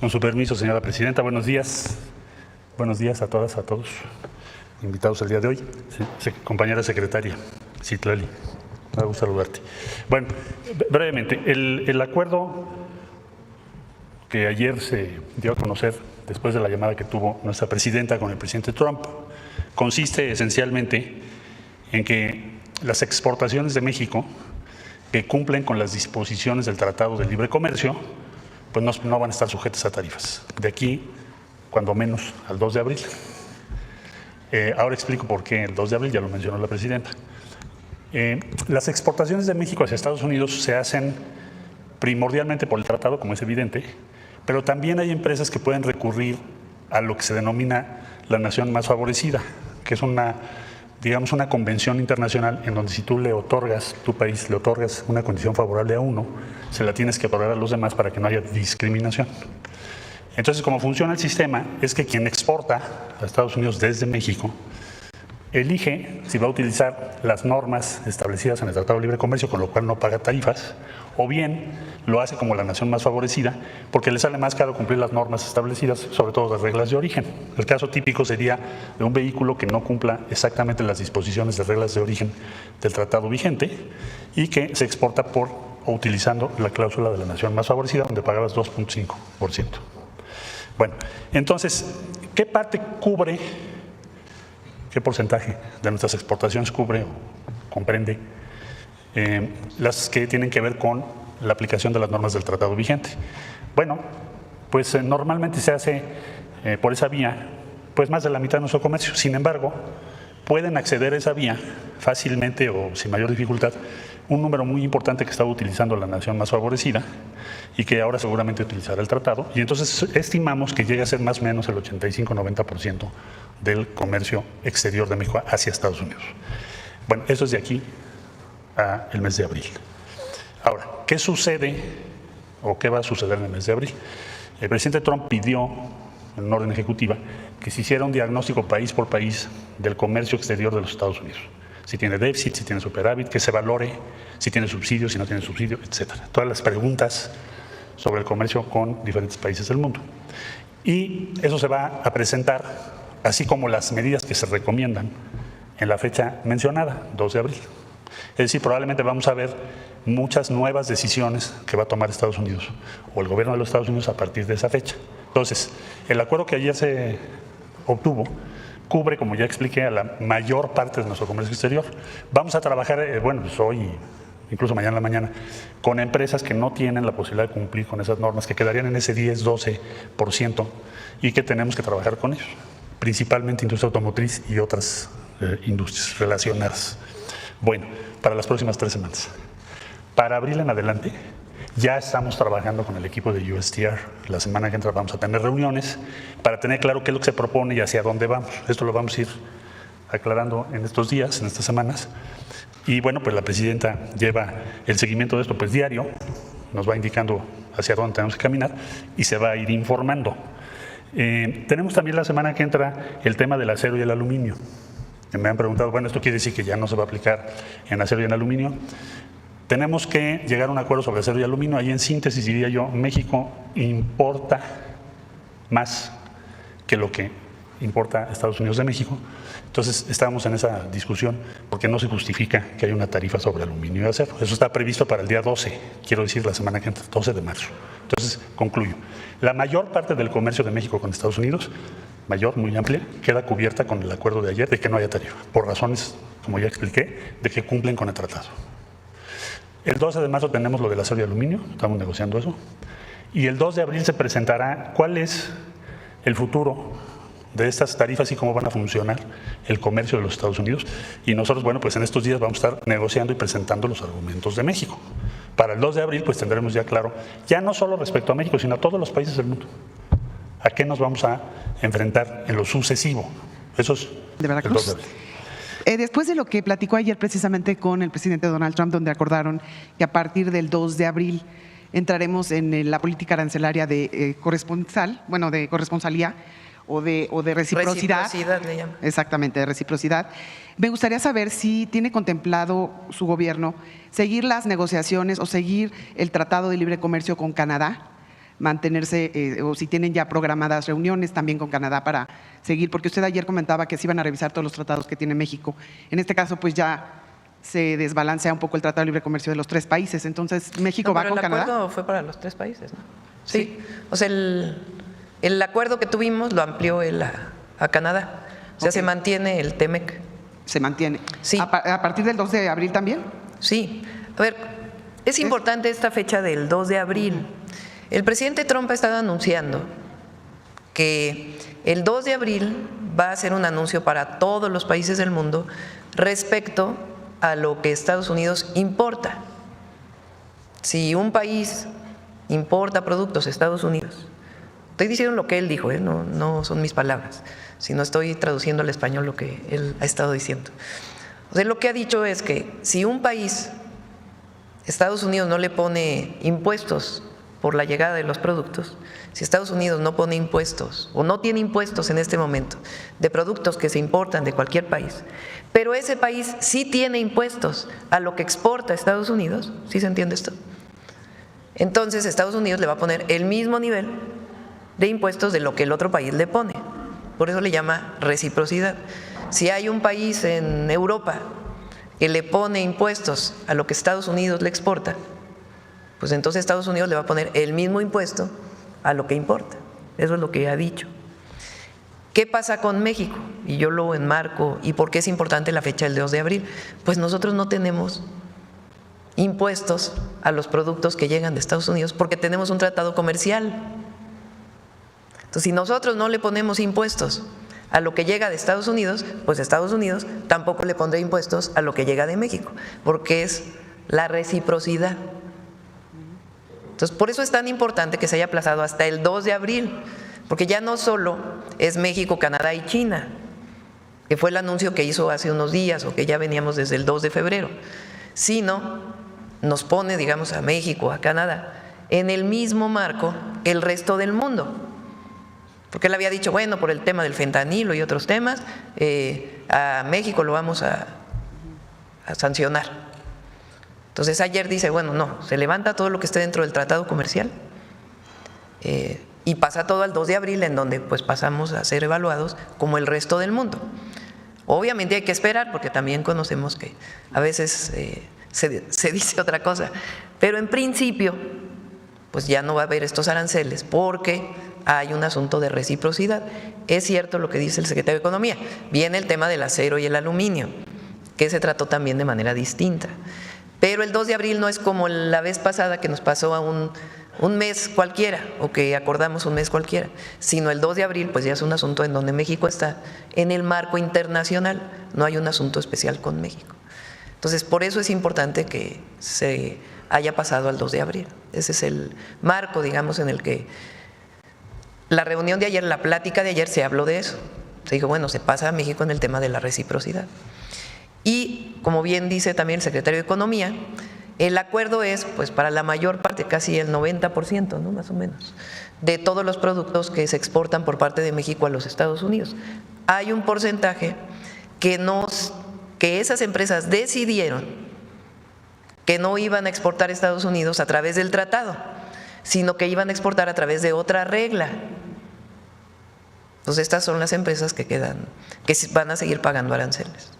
Con su permiso, señora presidenta, buenos días. Buenos días a todas, a todos, invitados el día de hoy. Compañera secretaria, Citlali, me gusta saludarte. Bueno, brevemente, el acuerdo que ayer se dio a conocer después de la llamada que tuvo nuestra presidenta con el presidente Trump consiste esencialmente en que las exportaciones de México que cumplen con las disposiciones del Tratado de Libre Comercio pues no van a estar sujetas a tarifas. De aquí, cuando menos, al 2 de abril. Ahora explico por qué el 2 de abril, ya lo mencionó la presidenta. Las exportaciones de México hacia Estados Unidos se hacen primordialmente por el tratado, como es evidente, pero también hay empresas que pueden recurrir a lo que se denomina la nación más favorecida, que es una convención internacional en donde si tú le otorgas, tu país le otorgas una condición favorable a uno, se la tienes que otorgar a los demás para que no haya discriminación. Entonces, como funciona el sistema, es que quien exporta a Estados Unidos desde México elige si va a utilizar las normas establecidas en el Tratado de Libre Comercio, con lo cual no paga tarifas, o bien lo hace como la nación más favorecida, porque le sale más caro cumplir las normas establecidas, sobre todo de reglas de origen. El caso típico sería de un vehículo que no cumpla exactamente las disposiciones de reglas de origen del tratado vigente y que se exporta o utilizando la cláusula de la nación más favorecida, donde pagabas 2.5%. Bueno, entonces, ¿qué parte cubre? ¿Qué porcentaje de nuestras exportaciones cubre o comprende las que tienen que ver con la aplicación de las normas del tratado vigente? Bueno, pues normalmente se hace por esa vía pues más de la mitad de nuestro comercio. Sin embargo, pueden acceder a esa vía fácilmente o sin mayor dificultad un número muy importante que estaba utilizando la nación más favorecida y que ahora seguramente utilizará el tratado. Y entonces estimamos que llega a ser más o menos el 85-90% del comercio exterior de México hacia Estados Unidos. Bueno, eso es de aquí al mes de abril. Ahora, ¿qué sucede o qué va a suceder en el mes de abril? El presidente Trump pidió en una orden ejecutiva que se hiciera un diagnóstico país por país del comercio exterior de los Estados Unidos. Si tiene déficit, si tiene superávit, que se valore, si tiene subsidio, si no tiene subsidio, etcétera. Todas las preguntas sobre el comercio con diferentes países del mundo. Y eso se va a presentar, así como las medidas que se recomiendan en la fecha mencionada, 2 de abril. Es decir, probablemente vamos a ver muchas nuevas decisiones que va a tomar Estados Unidos o el gobierno de los Estados Unidos a partir de esa fecha. Entonces, el acuerdo que ayer se obtuvo cubre, como ya expliqué, a la mayor parte de nuestro comercio exterior. Vamos a trabajar, pues hoy, incluso mañana en la mañana, con empresas que no tienen la posibilidad de cumplir con esas normas, que quedarían en ese 10-12% y que tenemos que trabajar con ellos, principalmente industria automotriz y otras industrias relacionadas. Bueno, para las próximas 3 semanas. Para abril en adelante, ya estamos trabajando con el equipo de USTR. La semana que entra vamos a tener reuniones para tener claro qué es lo que se propone y hacia dónde vamos. Esto lo vamos a ir aclarando en estos días, en estas semanas. Y bueno, pues la presidenta lleva el seguimiento de esto pues diario, nos va indicando hacia dónde tenemos que caminar y se va a ir informando. Tenemos también la semana que entra el tema del acero y el aluminio. Me han preguntado, bueno, ¿esto quiere decir que ya no se va a aplicar en acero y en aluminio? Tenemos que llegar a un acuerdo sobre acero y aluminio. Ahí en síntesis diría yo, México importa más que lo que importa Estados Unidos de México. Entonces estamos en esa discusión porque no se justifica que haya una tarifa sobre aluminio y acero. Eso está previsto para el día 12, quiero decir la semana que entra, 12 de marzo. Entonces concluyo. La mayor parte del comercio de México con Estados Unidos, mayor, muy amplia, queda cubierta con el acuerdo de ayer de que no haya tarifa, por razones, como ya expliqué, de que cumplen con el tratado. El 12 de marzo tenemos lo del acero y aluminio, estamos negociando eso. Y el 2 de abril se presentará cuál es el futuro de estas tarifas y cómo van a funcionar el comercio de los Estados Unidos. Y nosotros, bueno, pues en estos días vamos a estar negociando y presentando los argumentos de México. Para el 2 de abril, pues tendremos ya claro, ya no solo respecto a México, sino a todos los países del mundo, a qué nos vamos a enfrentar en lo sucesivo. Eso es de Veracruz. El 2 de abril. Después de lo que platicó ayer precisamente con el presidente Donald Trump, donde acordaron que a partir del 2 de abril entraremos en la política arancelaria de corresponsalía o de reciprocidad. Reciprocidad le llaman. Exactamente, de reciprocidad. Me gustaría saber si tiene contemplado su gobierno seguir las negociaciones o seguir el Tratado de Libre Comercio con Canadá mantenerse o si tienen ya programadas reuniones también con Canadá para seguir, porque usted ayer comentaba que se iban a revisar todos los tratados que tiene México. En este caso, pues ya se desbalancea un poco el Tratado de Libre Comercio de los 3 países. Entonces, ¿México va con Canadá? El acuerdo fue para los 3 países, ¿no? Sí. O sea, el acuerdo que tuvimos lo amplió él a Canadá. O sea, se mantiene el TEMEC. Se mantiene. Sí. ¿A partir del 2 de abril también? Sí. A ver, es importante esta fecha del 2 de abril. El presidente Trump ha estado anunciando que el 2 de abril va a ser un anuncio para todos los países del mundo respecto a lo que Estados Unidos importa. Si un país importa productos a Estados Unidos, estoy diciendo lo que él dijo, no son mis palabras, sino estoy traduciendo al español lo que él ha estado diciendo. O sea, lo que ha dicho es que si un país, Estados Unidos, no le pone impuestos por la llegada de los productos, si Estados Unidos no pone impuestos o no tiene impuestos en este momento de productos que se importan de cualquier país, pero ese país sí tiene impuestos a lo que exporta a Estados Unidos, ¿sí se entiende esto? Entonces Estados Unidos le va a poner el mismo nivel de impuestos de lo que el otro país le pone. Por eso le llama reciprocidad. Si hay un país en Europa que le pone impuestos a lo que Estados Unidos le exporta, pues entonces Estados Unidos le va a poner el mismo impuesto a lo que importa. Eso es lo que ha dicho. ¿Qué pasa con México? Y yo lo enmarco. ¿Y por qué es importante la fecha del 2 de abril? Pues nosotros no tenemos impuestos a los productos que llegan de Estados Unidos porque tenemos un tratado comercial. Entonces, si nosotros no le ponemos impuestos a lo que llega de Estados Unidos, pues Estados Unidos tampoco le pondrá impuestos a lo que llega de México, porque es la reciprocidad. Entonces, por eso es tan importante que se haya aplazado hasta el 2 de abril, porque ya no solo es México, Canadá y China, que fue el anuncio que hizo hace unos días o que ya veníamos desde el 2 de febrero, sino nos pone, digamos, a México, a Canadá, en el mismo marco que el resto del mundo. Porque él había dicho, bueno, por el tema del fentanilo y otros temas, a México lo vamos a sancionar. Entonces ayer dice, bueno, no, se levanta todo lo que esté dentro del tratado comercial y pasa todo al 2 de abril, en donde pues pasamos a ser evaluados como el resto del mundo. Obviamente hay que esperar, porque también conocemos que a veces se dice otra cosa, pero en principio pues ya no va a haber estos aranceles porque hay un asunto de reciprocidad. Es cierto lo que dice el secretario de Economía, viene el tema del acero y el aluminio, que se trató también de manera distinta. Pero el 2 de abril no es como la vez pasada que nos pasó a un mes cualquiera o que acordamos un mes cualquiera, sino el 2 de abril pues ya es un asunto en donde México está en el marco internacional, no hay un asunto especial con México. Entonces, por eso es importante que se haya pasado al 2 de abril. Ese es el marco, digamos, en el que la reunión de ayer, la plática de ayer se habló de eso. Se dijo, bueno, se pasa a México en el tema de la reciprocidad. Y, como bien dice también el secretario de Economía, el acuerdo es, pues, para la mayor parte, casi el 90%, ¿no?, más o menos, de todos los productos que se exportan por parte de México a los Estados Unidos. Hay un porcentaje que esas empresas decidieron que no iban a exportar a Estados Unidos a través del tratado, sino que iban a exportar a través de otra regla. Entonces, estas son las empresas que van a seguir pagando aranceles.